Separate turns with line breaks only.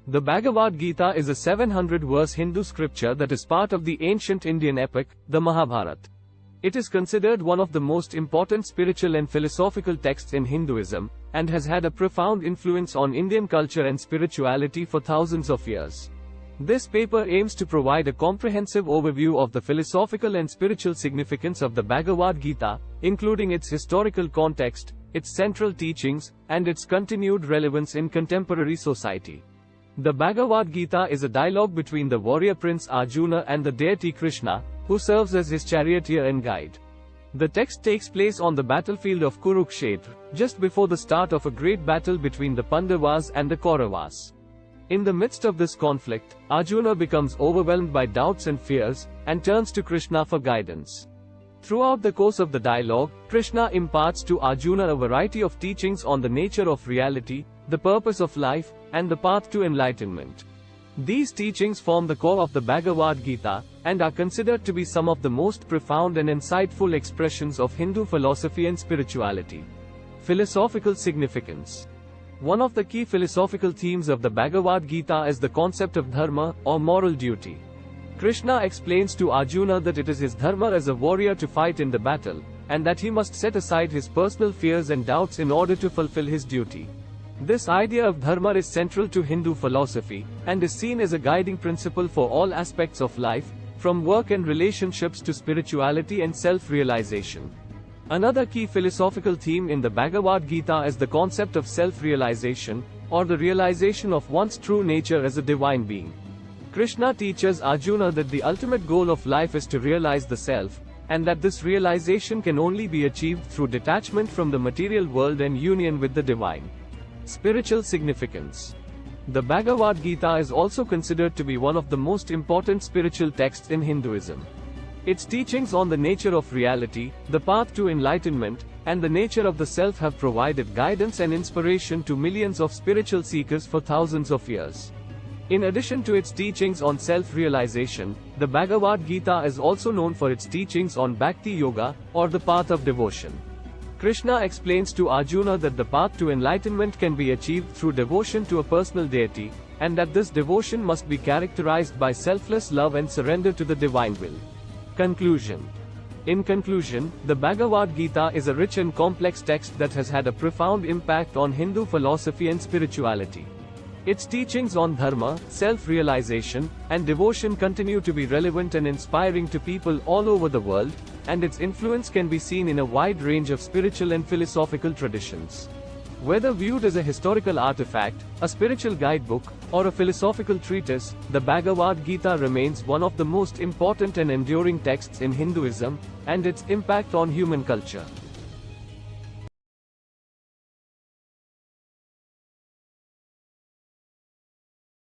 The Bhagavad Gita is a 700-verse Hindu scripture that is part of the ancient Indian epic, the Mahabharata. It is considered one of the most important spiritual and philosophical texts in Hinduism, and has had a profound influence on Indian culture and spirituality for thousands of years. This paper aims to provide a comprehensive overview of the philosophical and spiritual significance of the Bhagavad Gita, including its historical context, its central teachings, and its continued relevance in contemporary society. The Bhagavad Gita is a dialogue between the warrior prince Arjuna and the deity Krishna, who serves as his charioteer and guide. The text takes place on the battlefield of Kurukshetra, just before the start of a great battle between the Pandavas and the Kauravas. In the midst of this conflict, Arjuna becomes overwhelmed by doubts and fears, and turns to Krishna for guidance. Throughout the course of the dialogue, Krishna imparts to Arjuna a variety of teachings on the nature of reality, the purpose of life, and the path to enlightenment. These teachings form the core of the Bhagavad Gita, and are considered to be some of the most profound and insightful expressions of Hindu philosophy and spirituality. Philosophical significance. One of the key philosophical themes of the Bhagavad Gita is the concept of dharma, or moral duty. Krishna explains to Arjuna that it is his dharma as a warrior to fight in the battle, and that he must set aside his personal fears and doubts in order to fulfill his duty. This idea of dharma is central to Hindu philosophy, and is seen as a guiding principle for all aspects of life, from work and relationships to spirituality and self-realization. Another key philosophical theme in the Bhagavad Gita is the concept of self-realization, or the realization of one's true nature as a divine being. Krishna teaches Arjuna that the ultimate goal of life is to realize the self, and that this realization can only be achieved through detachment from the material world and union with the divine. Spiritual significance. The Bhagavad Gita is also considered to be one of the most important spiritual texts in Hinduism. Its teachings on the nature of reality, the path to enlightenment, and the nature of the self have provided guidance and inspiration to millions of spiritual seekers for thousands of years. In addition to its teachings on self-realization, the Bhagavad Gita is also known for its teachings on Bhakti Yoga, or the path of devotion. Krishna explains to Arjuna that the path to enlightenment can be achieved through devotion to a personal deity, and that this devotion must be characterized by selfless love and surrender to the divine will. Conclusion. In conclusion, the Bhagavad Gita is a rich and complex text that has had a profound impact on Hindu philosophy and spirituality. Its teachings on dharma, self-realization, and devotion continue to be relevant and inspiring to people all over the world, and its influence can be seen in a wide range of spiritual and philosophical traditions. Whether viewed as a historical artifact, a spiritual guidebook, or a philosophical treatise, the Bhagavad Gita remains one of the most important and enduring texts in Hinduism, and its impact on human culture